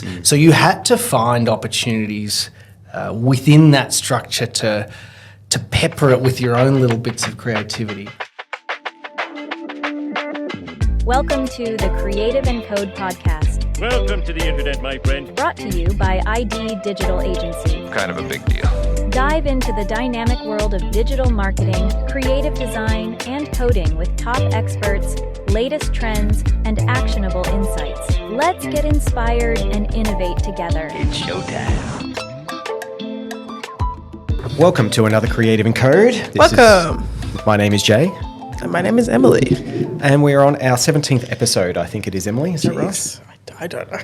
So you had to find opportunities within that structure to pepper it with your own little bits of creativity. Welcome to the Creative and Code podcast. Welcome to the internet, my friend. Brought to you by ID Digital Agency. Kind of a big deal. Dive into the dynamic world of digital marketing, creative design, and coding with top experts, latest trends, and actionable insights. Let's get inspired and innovate together. It's showtime. Welcome to another Creative and Code. Welcome. My name is Jay. And my name is Emily. And we're on our 17th episode, I think it is, Emily. Is that right? I don't know.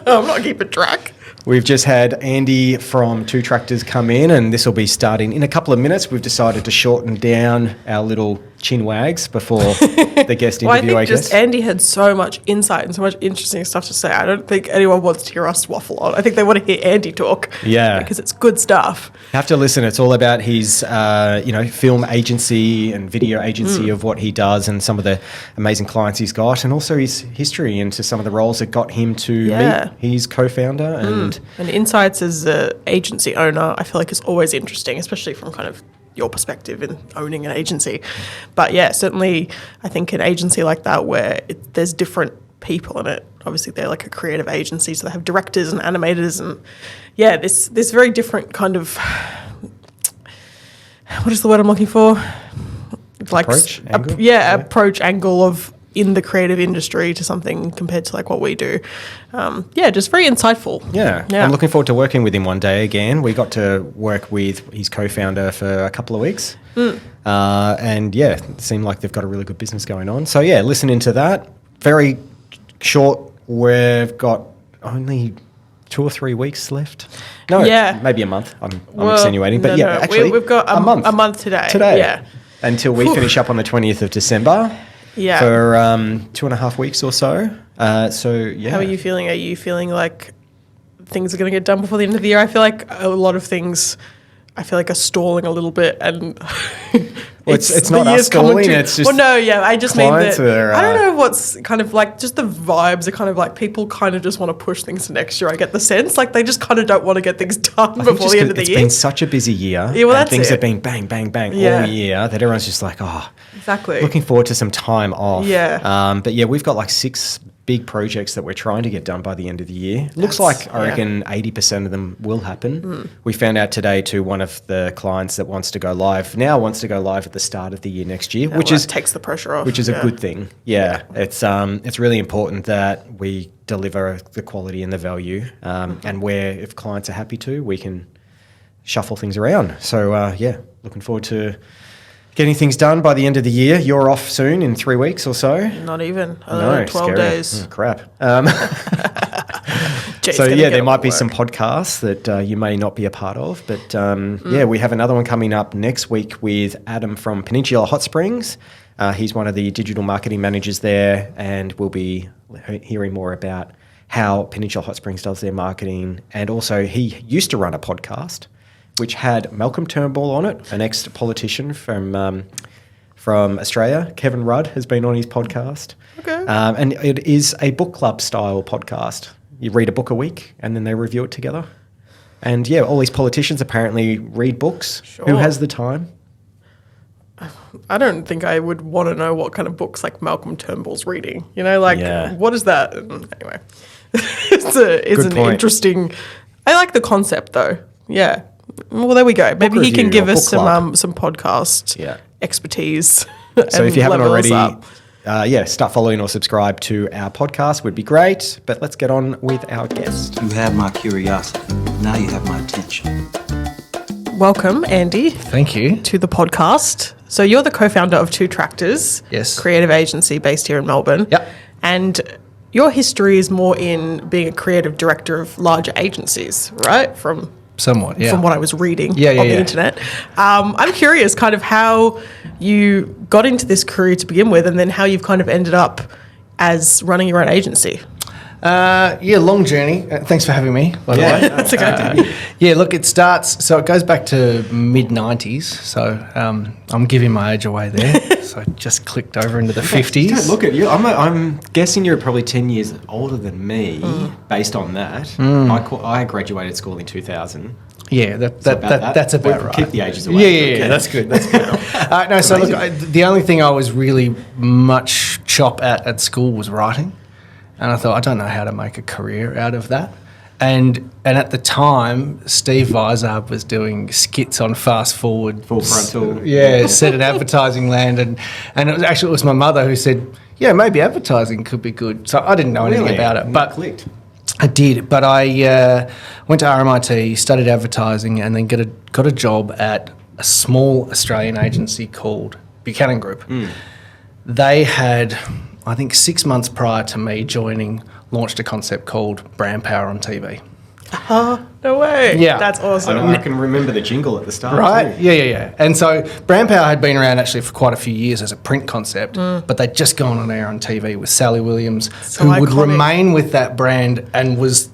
I'm not keeping track. We've just had Andy from Two Tractors come in, and this will be starting in a couple of minutes. We've decided to shorten down our little chin wags before the guest interview, I think just Andy had so much insight and so much interesting stuff to say. I don't think anyone wants to hear us waffle on. I think they want to hear Andy talk. Yeah. Because it's good stuff. You have to listen. It's all about his, film agency and video agency of what he does and some of the amazing clients he's got, and also his history into some of the roles that got him to meet his co-founder. And insights as an agency owner, I feel like is always interesting, especially from kind of your perspective in owning an agency. But yeah, certainly I think an agency like that where there's different people in it. Obviously they're like a creative agency, so they have directors and animators and this very different kind of, what is the word I'm looking for? Like approach angle? Approach angle of in the creative industry to something compared to like what we do. Just very insightful. Yeah. I'm looking forward to working with him one day again. We got to work with his co-founder for a couple of weeks. It seemed like they've got a really good business going on. So listen into that. Very short. We've got only 2 or 3 weeks left. No, maybe a month. I'm extenuating. But actually we've got a month today. Yeah. Until we finish up on the 20th of December. Yeah. For 2.5 weeks or so. How are you feeling? Are you feeling like things are going to get done before the end of the year? I feel like a lot of things are stalling a little bit, and it's not us stalling. It's just I just mean that I don't know what's kind of like just the vibes are kind of like people kind of just want to push things to next year. I get the sense like they just kind of don't want to get things done before the end of the year. It's been such a busy year. Yeah, well, and things have been bang, bang, bang all year that everyone's just like, exactly. Looking forward to some time off. Yeah. We've got like 6 big projects that we're trying to get done by the end of the year. Looks like I reckon 80% of them will happen. We found out today too, one of the clients that wants to go live at the start of the year next year, which takes the pressure off. Which is a good thing. Yeah. It's really important that we deliver the quality and the value, and where if clients are happy to, we can shuffle things around. So looking forward to getting things done by the end of the year. You're off soon in 3 weeks or so. Not even. 12 scary. days. Crap. There might be some podcasts that you may not be a part of. But we have another one coming up next week with Adam from Peninsula Hot Springs. He's one of the digital marketing managers there, and we'll be hearing more about how Peninsula Hot Springs does their marketing. And also he used to run a podcast which had Malcolm Turnbull on it, an ex-politician from Australia. Kevin Rudd has been on his podcast. Okay. And it is a book club style podcast. You read a book a week and then they review it together. And all these politicians apparently read books. Sure. Who has the time? I don't think I would want to know what kind of books like Malcolm Turnbull's reading. What is that? Anyway, it's an interesting. I like the concept though. Yeah. Well, there we go. Maybe he can give us some podcast expertise. So if you haven't already, start following or subscribe to our podcast would be great. But let's get on with our guest. You have my curiosity. Now you have my attention. Welcome, Andy. Thank you. To the podcast. So you're the co-founder of Two Tractors. Yes. Creative agency based here in Melbourne. Yep. And your history is more in being a creative director of larger agencies, right? Somewhat, yeah. From what I was reading on the internet. I'm curious kind of how you got into this career to begin with and then how you've kind of ended up as running your own agency. Long journey. Thanks for having me, by the way. That's okay. Yeah, look, it goes back to mid-90s, so I'm giving my age away there. So I just clicked over into the 50s. Don't look at you. I'm guessing you're probably 10 years older than me, based on that. I graduated school in 2000. Yeah, that's about right. Keep the ages away. Yeah, that's good. That's good. No, so look, the only thing I was really much chop at school was writing. And I thought, I don't know how to make a career out of that. And at the time, Steve Vizard was doing skits on Fast Forward. Full Frontal. Yeah, set in advertising land. And it was my mother who said, yeah, maybe advertising could be good. So I didn't know anything about it. But clicked. I did. But I went to RMIT, studied advertising, and then got a job at a small Australian agency called Buchanan Group. They had, I think 6 months prior to me joining, launched a concept called brand power on TV. No way. Yeah. That's awesome. I can remember the jingle at the start. Right? Too. Yeah. And so brand power had been around actually for quite a few years as a print concept, but they'd just gone on air on TV with Sally Williams, who would iconic. remain with that brand and was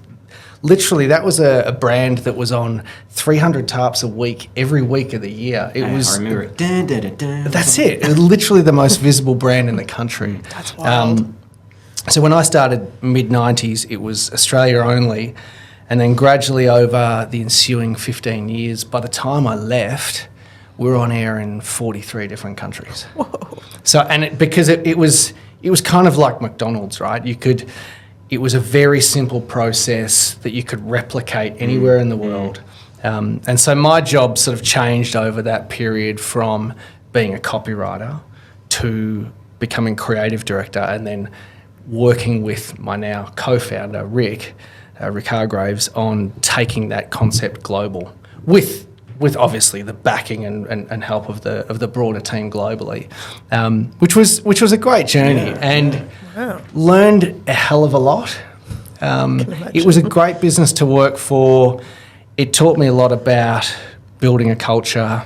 literally, that was a brand that was on 300 tarps a week, every week of the year. It was. I remember it. Dun, dun, dun, dun. That's it. It was literally the most visible brand in the country. That's wild. So when I started mid-90s, it was Australia only. And then gradually over the ensuing 15 years, by the time I left, we were on air in 43 different countries. Whoa. So, because it was kind of like McDonald's, right? It was a very simple process that you could replicate anywhere in the world. And so my job sort of changed over that period from being a copywriter to becoming creative director, and then working with my now co-founder, Rick Hargraves, on taking that concept global with obviously the backing and help of the broader team globally, which was a great journey and learned a hell of a lot. It was a great business to work for. It taught me a lot about building a culture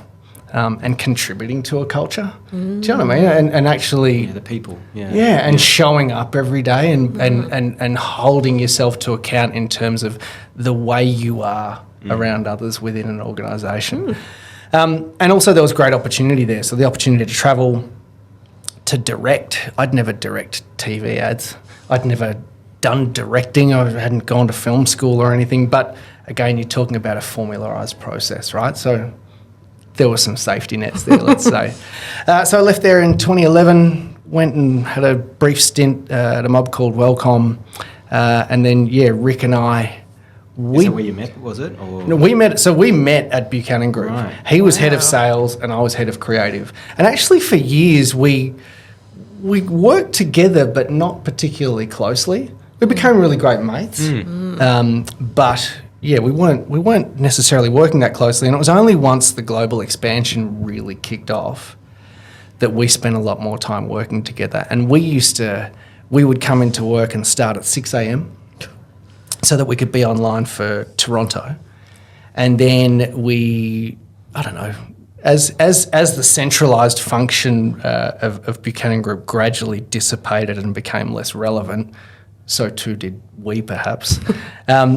and contributing to a culture. Do you know what I mean? And actually, the people. and showing up every day and holding yourself to account in terms of the way you are around others within an organisation. And also there was great opportunity there. So the opportunity to travel, to direct. I'd never direct TV ads. I'd never done directing. I hadn't gone to film school or anything. But again, you're talking about a formularised process, right? So there were some safety nets there, let's say. So I left there in 2011, went and had a brief stint at a mob called Wellcom. And then, Rick and I... Is that where you met, was it? Or? No, we met at Buchanan Group. Right. He was head of sales and I was head of creative. And actually for years we worked together but not particularly closely. We became really great mates. But we weren't necessarily working that closely, and it was only once the global expansion really kicked off that we spent a lot more time working together. And we would come into work and start at 6 a.m. so that we could be online for Toronto. And then as the centralised function of Buchanan Group gradually dissipated and became less relevant, so too did we, perhaps.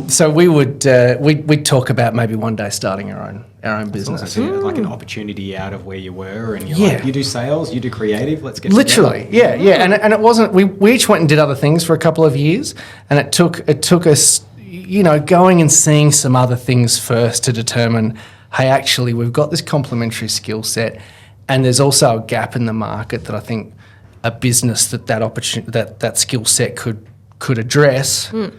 So we'd talk about maybe one day starting our own business. Like an opportunity out of where you were, and you're like, you do sales, you do creative, let's get literally together. And it wasn't. We each went and did other things for a couple of years, and it took us, going and seeing some other things first to determine, hey, actually we've got this complementary skill set, and there's also a gap in the market that I think a business that opportunity that skill set could address, and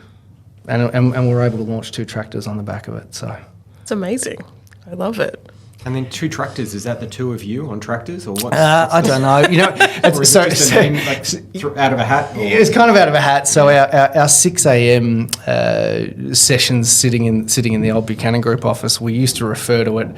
we're able to launch 2 tractors on the back of it. So It's amazing. I love it. And then 2 tractors, is that the 2 of you on tractors, or what? I don't know. Or is it just a name, out of a hat? Or? It's kind of out of a hat. So our 6 a.m. Sessions sitting in the old Buchanan Group office, we used to refer to it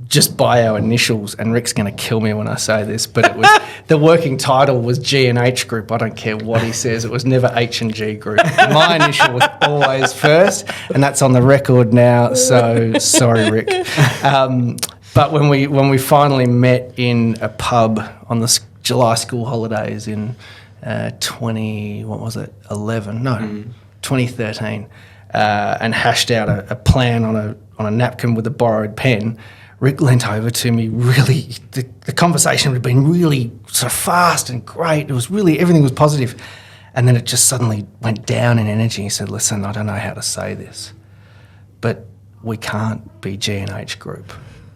just by our initials, and Rick's going to kill me when I say this, but it was the working title was G&H Group. I don't care what he says. It was never H&G Group. My initial was always first, and that's on the record now. So sorry, Rick. But when we finally met in a pub on the July school holidays in 11? No. 2013, and hashed out a plan on a napkin with a borrowed pen, Rick leant over to me really, the conversation had been really sort of fast and great. It was really, everything was positive. And then it just suddenly went down in energy. He said, listen, I don't know how to say this, but we can't be G&H Group.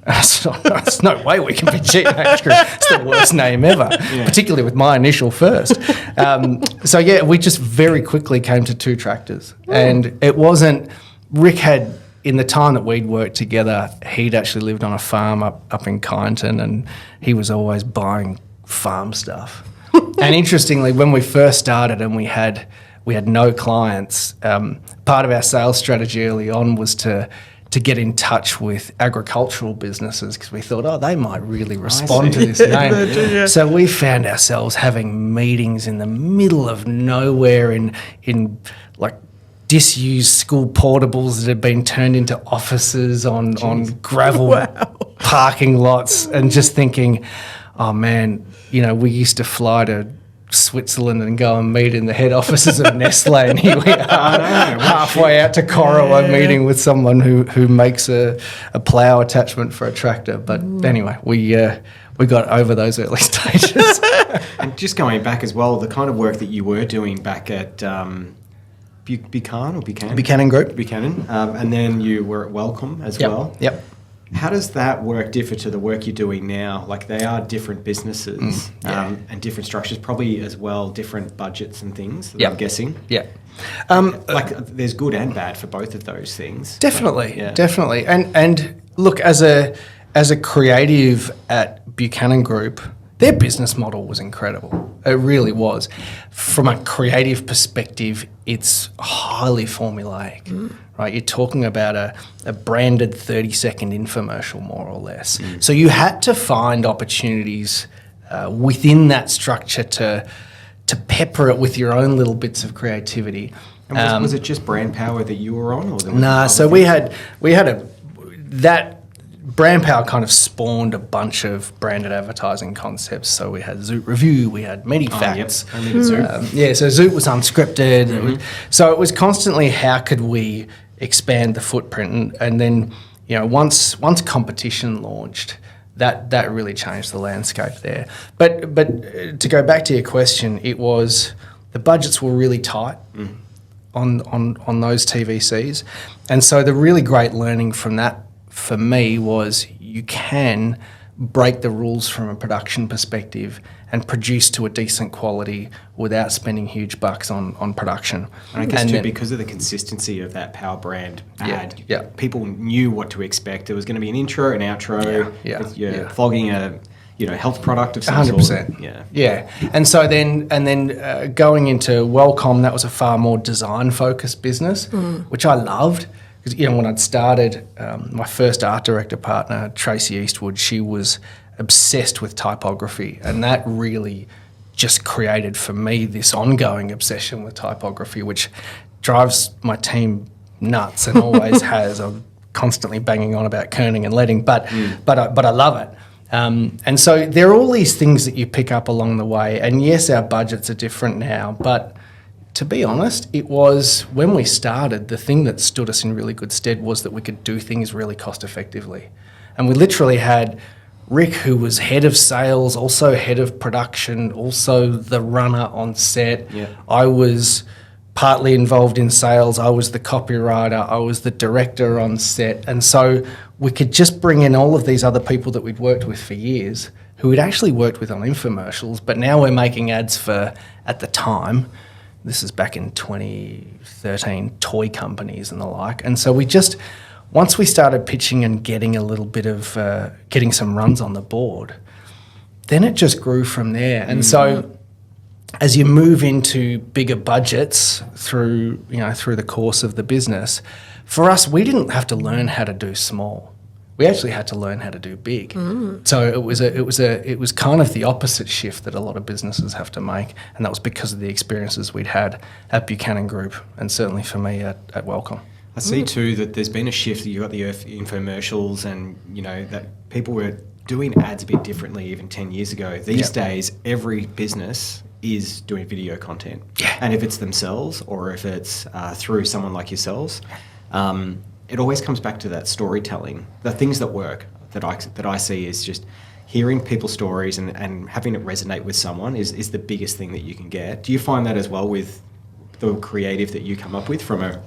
There's no way we can be G&H Group. It's the worst name ever, particularly with my initial first. So yeah, we just very quickly came to 2 tractors. And it wasn't, Rick had, in the time that we'd worked together, he'd actually lived on a farm up in Kyneton, and he was always buying farm stuff. And interestingly, when we first started and we had no clients, part of our sales strategy early on was to get in touch with agricultural businesses, because we thought, they might really respond to this name. So we found ourselves having meetings in the middle of nowhere in like disused school portables that had been turned into offices on gravel parking lots, and just thinking, oh man, we used to fly to Switzerland and go and meet in the head offices of Nestle, and here we are halfway out to Corowa meeting with someone who makes a plough attachment for a tractor. But anyway, we got over those early stages. And just going back as well, the kind of work that you were doing back at Buchanan Group. Buchanan. And then you were at Wellcom as well. Yep. How does that work differ to the work you're doing now? Like, they are different businesses and different structures, probably as well, different budgets and things, I'm guessing. Yeah. There's good and bad for both of those things. Definitely. And look, as a creative at Buchanan Group, their business model was incredible. It really was. From a creative perspective, it's highly formulaic, right? You're talking about a branded 30-second infomercial, more or less. So you had to find opportunities within that structure to pepper it with your own little bits of creativity. And was it just brand power that you were on? Or so we had that. Brand power kind of spawned a bunch of branded advertising concepts. So we had Zoot Review, we had Medifacts. So Zoot was unscripted. So it was constantly, how could we expand the footprint? And then, once competition launched, that really changed the landscape there. But to go back to your question, it was, the budgets were really tight on those TVCs. And so the really great learning from that for me was, you can break the rules from a production perspective and produce to a decent quality without spending huge bucks on production. And I guess because of the consistency of that power brand ad, people knew what to expect. There was going to be an intro, an outro, with flogging a health product of some 100%. sort. Yeah. And so then going into Wellcom, that was a far more design-focused business, which I loved. Because when I'd started, my first art director partner, Tracy Eastwood, she was obsessed with typography, and that really just created for me this ongoing obsession with typography, which drives my team nuts and always has. I'm constantly banging on about kerning and leading, but I love it. And so there are all these things that you pick up along the way, and yes, our budgets are different now, but to be honest, it was, when we started, the thing that stood us in really good stead was that we could do things really cost effectively. And we literally had Rick, who was head of sales, also head of production, also the runner on set. I was partly involved in sales. I was the copywriter. I was the director on set. And so we could just bring in all of these other people that we'd worked with for years, who we'd actually worked with on infomercials, but now we're making ads for, at the time, this is back in 2013, toy companies and the like. And so we just, once we started pitching and getting a little bit of, getting some runs on the board, then it just grew from there. And so as you move into bigger budgets through the course of the business, for us, we didn't have to learn how to do small. We actually had to learn how to do big. So it was kind of the opposite shift that a lot of businesses have to make, and that was because of the experiences we'd had at Buchanan Group, and certainly for me at Wellcom. I see too that there's been a shift. You got the infomercials, and that people were doing ads a bit differently even 10 years ago. These days, every business is doing video content. Yeah. And if it's themselves or if it's through someone like yourselves, it always comes back to that storytelling. The things that work that I see is just hearing people's stories and having it resonate with someone is the biggest thing that you can get. Do you find that as well with the creative that you come up with from a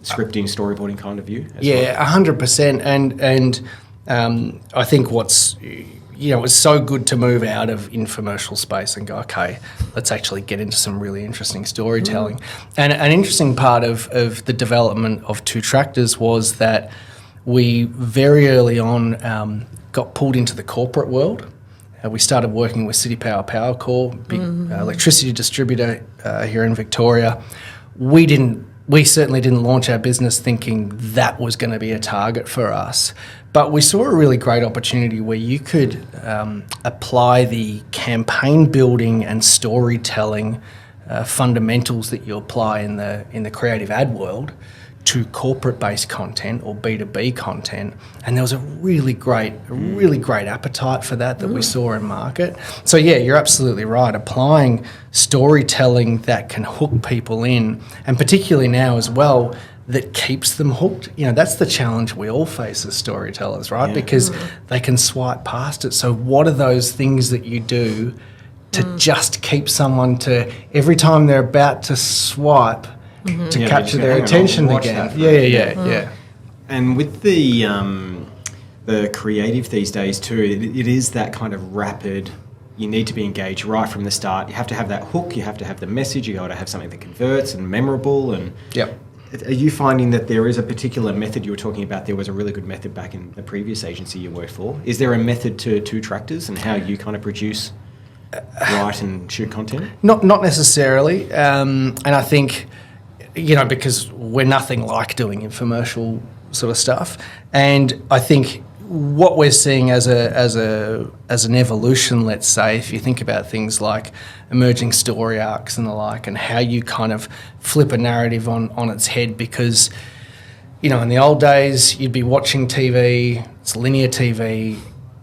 scripting, storyboarding kind of view? Yeah, 100%. And I think it's so good to move out of infomercial space and go, okay, let's actually get into some really interesting storytelling. And an interesting part of the development of Two Tractors was that we very early on got pulled into the corporate world. We started working with City Power Power Core, big electricity distributor here in Victoria. We certainly didn't launch our business thinking that was going to be a target for us. But we saw a really great opportunity where you could apply the campaign building and storytelling fundamentals that you apply in the creative ad world to corporate-based content or B2B content, and there was a really great appetite for that we saw in market. So yeah, you're absolutely right. Applying storytelling that can hook people in, and particularly now as well, that keeps them hooked. That's the challenge we all face as storytellers, right? Because they can swipe past it. So what are those things that you do to just keep someone to, every time they're about to swipe, to capture their attention again? Yeah. And with the creative these days too, it is that kind of rapid. You need to be engaged right from the start. You have to have that hook. You have to have the message. You got to have something that converts and memorable. And are you finding that there is a particular method you were talking about? There was a really good method back in the previous agency you worked for. Is there a method to Two Tractors and how you kind of produce, write and shoot content? Not necessarily. And I think, because we're nothing like doing infomercial sort of stuff. And I think what we're seeing as an evolution, let's say, if you think about things like emerging story arcs and the like, and how you kind of flip a narrative on its head, because, in the old days, you'd be watching TV, it's linear TV.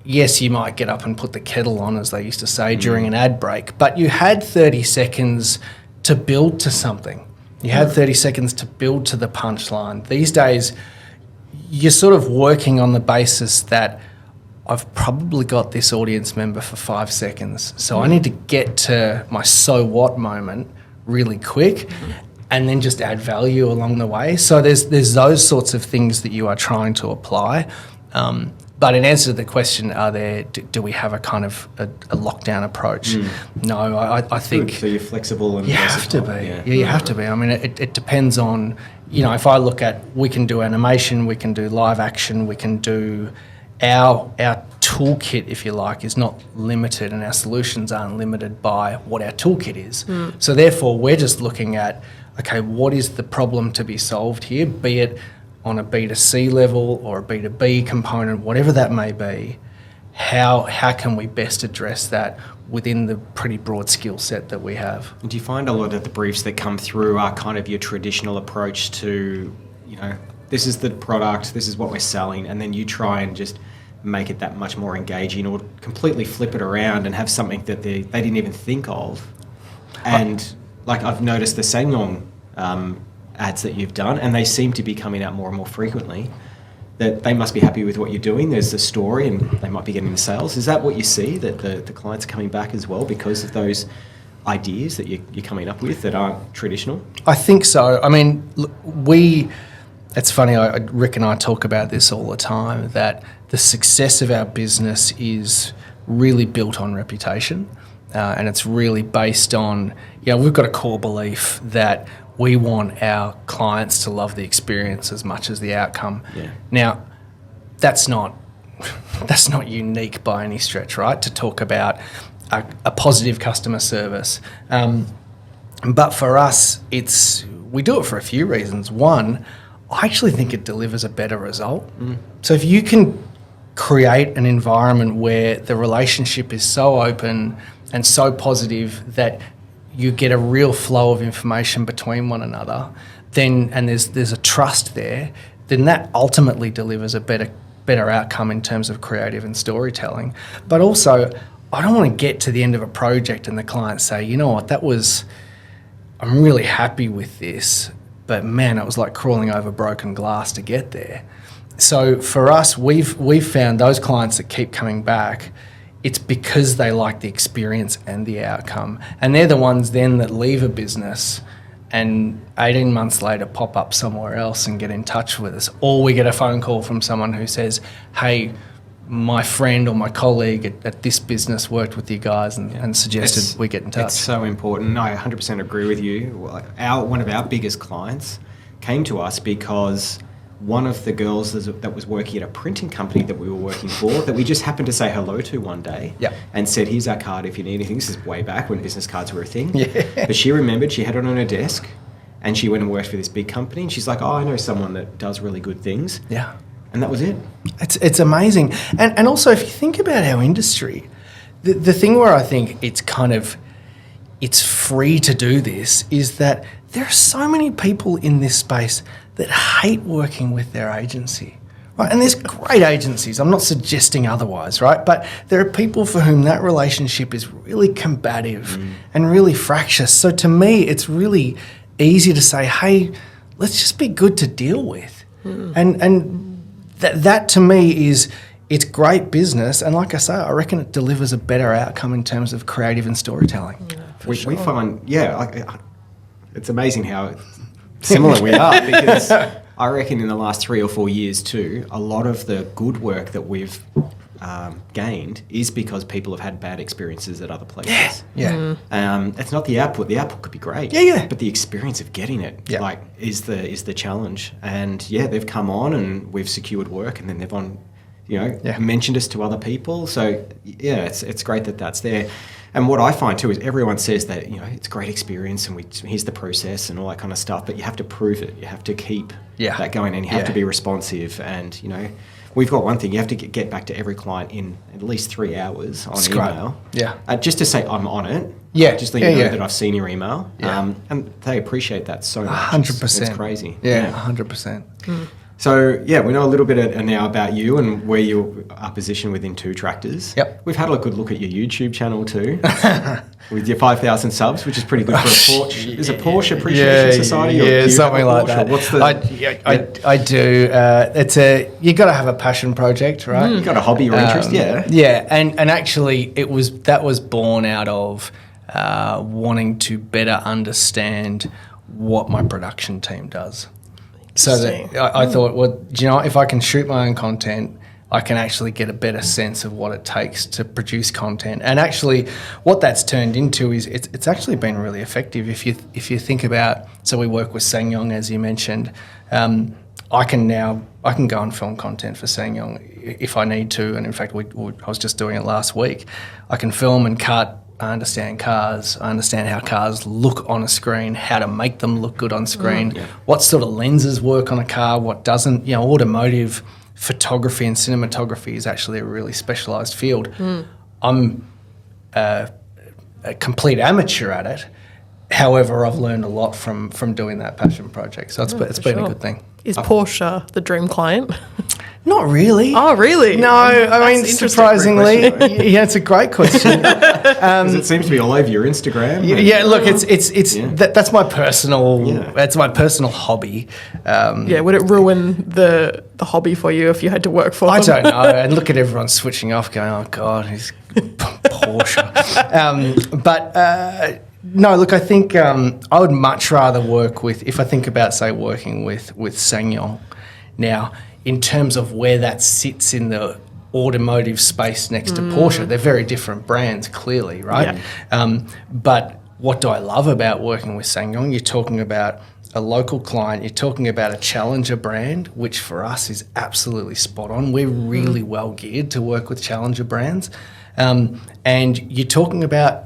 Yes, you might get up and put the kettle on, as they used to say, during an ad break, but you had 30 seconds to build to something. You had 30 seconds to build to the punchline. These days, you're sort of working on the basis that I've probably got this audience member for 5 seconds, so I need to get to my so what moment really quick and then just add value along the way. So there's those sorts of things that you are trying to apply. But in answer to the question, do we have a kind of a lockdown approach? No, I think... So you're flexible and... You have to be. Yeah, you have to be. I mean, it depends on... if I look at, we can do animation, we can do live action, we can do... Our toolkit, if you like, is not limited, and our solutions aren't limited by what our toolkit is. So therefore, we're just looking at, okay, what is the problem to be solved here, be it on a B2C level or a B2B component, whatever that may be, how can we best address that within the pretty broad skill set that we have? And do you find a lot of the briefs that come through are kind of your traditional approach to, this is the product, this is what we're selling, and then you try and just make it that much more engaging, or completely flip it around and have something that they didn't even think of? And I've noticed the Sangong ads that you've done, and they seem to be coming out more and more frequently, that they must be happy with what you're doing. There's the story and they might be getting the sales. Is that what you see, that the clients are coming back as well because of those ideas that you're coming up with that aren't traditional? I think so. I mean, it's funny, Rick and I talk about this all the time, that the success of our business is really built on reputation, and it's really based on, we've got a core belief that we want our clients to love the experience as much as the outcome. Yeah. Now, that's not unique by any stretch, right? To talk about a positive customer service. But for us, we do it for a few reasons. One, I actually think it delivers a better result. So if you can create an environment where the relationship is so open and so positive that you get a real flow of information between one another, and there's a trust there, then that ultimately delivers a better better outcome in terms of creative and storytelling. But also, I don't want to get to the end of a project and the client say, you know what, I'm really happy with this, but man, it was like crawling over broken glass to get there. So for us, we've found those clients that keep coming back, it's because they like the experience and the outcome. And they're the ones then that leave a business and 18 months later pop up somewhere else and get in touch with us. Or we get a phone call from someone who says, hey, my friend or my colleague at this business worked with you guys and suggested we get in touch. It's so important. I 100% agree with you. One of our biggest clients came to us because one of the girls that was working at a printing company that we were working for, that we just happened to say hello to one day, and said, here's our card if you need anything. This is way back when business cards were a thing. But she remembered, she had it on her desk, and she went and worked for this big company, and she's like, oh, I know someone that does really good things. Yeah. And that was it. It's amazing. And also, if you think about our industry, the thing where I think it's free to do this is that there are so many people in this space that hate working with their agency, right? And there's great agencies. I'm not suggesting otherwise, right? But there are people for whom that relationship is really combative and really fractious. So to me, it's really easy to say, hey, let's just be good to deal with. And that to me it's great business. And like I say, I reckon it delivers a better outcome in terms of creative and storytelling. We find, it's amazing how similar we are, because I reckon in the last 3 or 4 years too, a lot of the good work that we've gained is because people have had bad experiences at other places. It's not the output. The output could be great. But the experience of getting it, is the challenge. And they've come on and we've secured work, and then they've mentioned us to other people. So it's great that that's there. And what I find too is everyone says that, it's a great experience and here's the process and all that kind of stuff, but you have to prove it. You have to keep that going, and you have to be responsive. And, we've got one thing, you have to get back to every client in at least 3 hours on email. Just to say, I'm on it. Just let you know that I've seen your email. And they appreciate that so much. 100%. It's crazy. 100%. So, we know a little bit now about you and where you are positioned within Two Tractors. We've had a good look at your YouTube channel too, with your 5,000 subs, which is pretty good for a Porsche. Is it Porsche Appreciation Society? Or something like that. What's the... I do. You got to have a passion project, right? You got a hobby or interest, and actually that was born out of wanting to better understand what my production team does. So that I thought, if I can shoot my own content, I can actually get a better sense of what it takes to produce content. And actually, what that's turned into is it's actually been really effective. If you think about, so we work with SsangYong, as you mentioned. I can go and film content for SsangYong if I need to. And in fact, I was just doing it last week. I can film and cut. I understand cars. I understand how cars look on a screen, how to make them look good on screen, what sort of lenses work on a car, what doesn't. Automotive photography and cinematography is actually a really specialised field. I'm a complete amateur at it. However, I've learned a lot from doing that passion project. So it's been a good thing. Is Porsche the dream client? Not really. Oh, really? No, I mean, surprisingly, it's a great question. Because it seems to be all over your Instagram. Look, that's my personal. That's my personal hobby. Would it ruin the hobby for you if you had to work for them? I don't know. And look at everyone switching off, going, "Oh God, he's Porsche." No, look, I think I would much rather work with, if I think about, say, working with SsangYong now, in terms of where that sits in the automotive space next to Porsche. They're very different brands, clearly, right? But what do I love about working with SsangYong? You're talking about a local client, you're talking about a challenger brand, which for us is absolutely spot on. We're really well geared to work with challenger brands. And you're talking about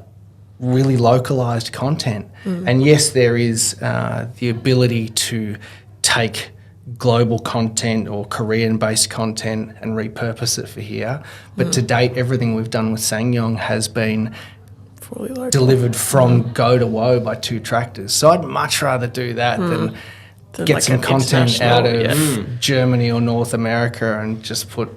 really localized content. And yes, there is the ability to take global content or Korean-based content and repurpose it for here. But to date, everything we've done with SsangYong has been delivered from go to woe by Two Tractors. So I'd much rather do that than get like some an content out of international- Germany or North America and just put,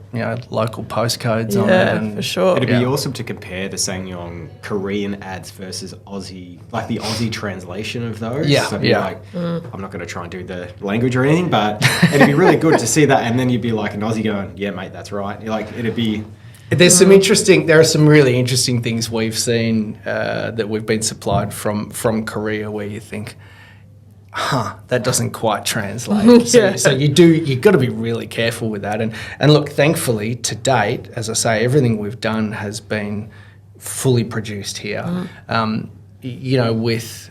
local postcodes on it. Yeah, And for sure. It'd be Yeah. awesome to compare the Sangyong Korean ads versus Aussie, like the Aussie translation of those. Yeah, So it'd be yeah. like, I'm not going to try and do the language or anything, but it'd be really good to see that. And then you'd be like an Aussie going, yeah, mate, that's right. You're like, it'd be... There are some really interesting things we've seen that we've been supplied from Korea where you think, that doesn't quite translate. So you've got to be really careful with that. And look, thankfully, to date, as I say, everything we've done has been fully produced here. With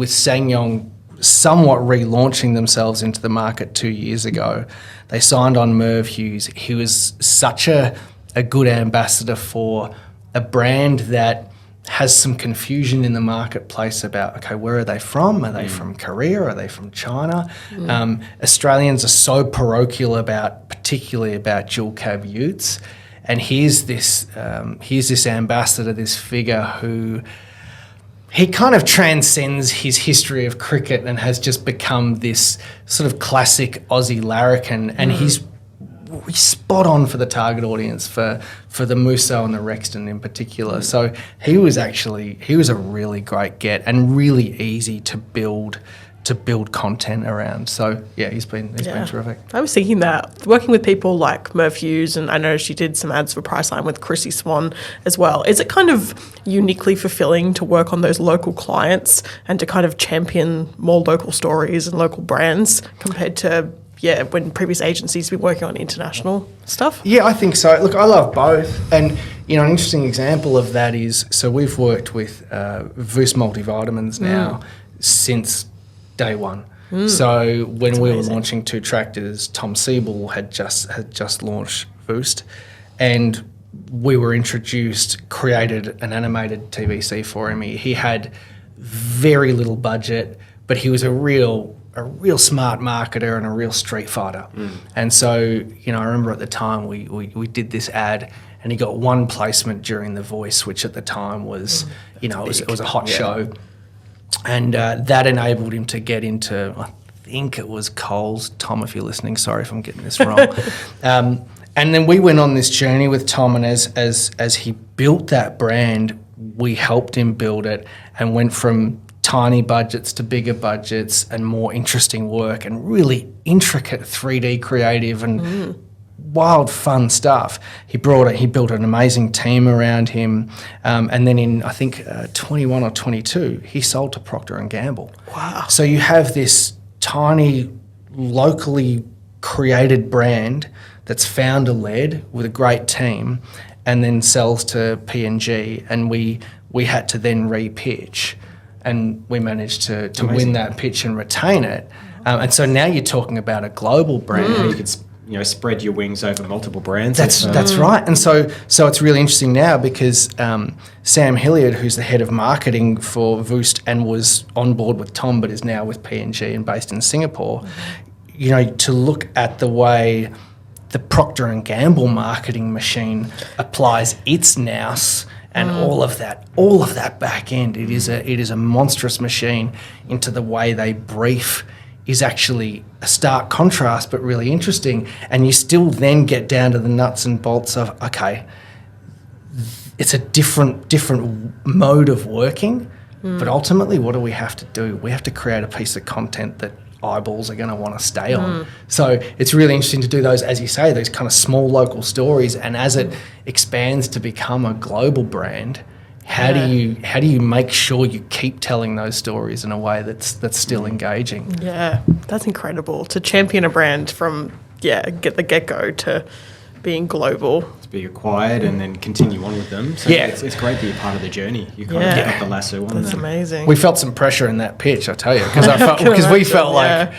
Sangyong somewhat relaunching themselves into the market 2 years ago, they signed on Merv Hughes. He was such a good ambassador for a brand that has some confusion in the marketplace about, okay, where are they from? Are they from Korea? Are they from China? Australians are so parochial particularly about dual cab utes. And here's this ambassador, this figure who he kind of transcends his history of cricket and has just become this sort of classic Aussie larrikin. And he's spot on for the target audience for the Musso and the Rexton in particular. So he was a really great get and really easy to build content around. So yeah, he's been terrific. I was thinking that working with people like Merv Hughes, and I know she did some ads for Priceline with Chrissy Swan as well. Is it kind of uniquely fulfilling to work on those local clients and to kind of champion more local stories and local brands compared to when previous agencies have been working on international stuff? Yeah, I think so. Look, I love both. And, an interesting example of that is, so we've worked with Voos multivitamins now since day one. So when we were launching 2 tractors, Tom Siebel had just launched Voost, and we were created an animated TVC for him. He had very little budget, but he was a real smart marketer and a real street fighter. And so, I remember at the time we did this ad and he got one placement during The Voice, which at the time was, it was a hot show. And that enabled him to get into, I think it was Coles. Tom, if you're listening, sorry if I'm getting this wrong. And then we went on this journey with Tom, and as he built that brand, we helped him build it and went from tiny budgets to bigger budgets and more interesting work and really intricate 3D creative and wild fun stuff. He built an amazing team around him, and then in I think 21 or 22 he sold to Procter & Gamble. Wow. So you have this tiny locally created brand that's founder led with a great team and then sells to P&G, and we had to then re-pitch. And we managed to win that pitch and retain it. And so now you're talking about a global brand. You could spread your wings over multiple brands. That's right. And so it's really interesting now because Sam Hilliard, who's the head of marketing for Voost and was on board with Tom but is now with P&G and based in Singapore, to look at the way the Procter & Gamble marketing machine applies its nous and all of that back end, it is a monstrous machine into the way they brief is actually a stark contrast, but really interesting. And you still then get down to the nuts and bolts of, okay, it's a different mode of working, but ultimately what do we have to do? We have to create a piece of content that eyeballs are going to want to stay on. So it's really interesting to do those, as you say, those kind of small local stories. And as it expands to become a global brand, how do you make sure you keep telling those stories in a way that's still engaging? Yeah, that's incredible to champion a brand from get-go to being global. To be acquired and then continue on with them. So it's great that you're part of the journey. You kind of get up the lasso on That's them. amazing. We felt some pressure in that pitch, I tell you, because we felt like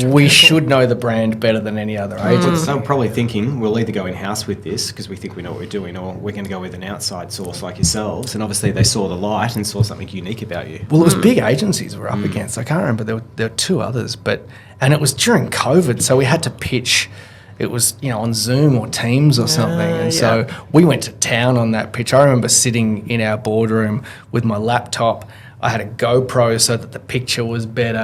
we should know the brand better than any other agent. So I'm probably thinking we'll either go in-house with this because we think we know what we're doing, or we're going to go with an outside source like yourselves. And obviously they saw the light and saw something unique about you. Well, it was big agencies we were up against. I can't remember. There were 2 others, and it was during COVID, so we had to pitch. It was, on Zoom or Teams or something. And so we went to town on that pitch. I remember sitting in our boardroom with my laptop. I had a GoPro so that the picture was better.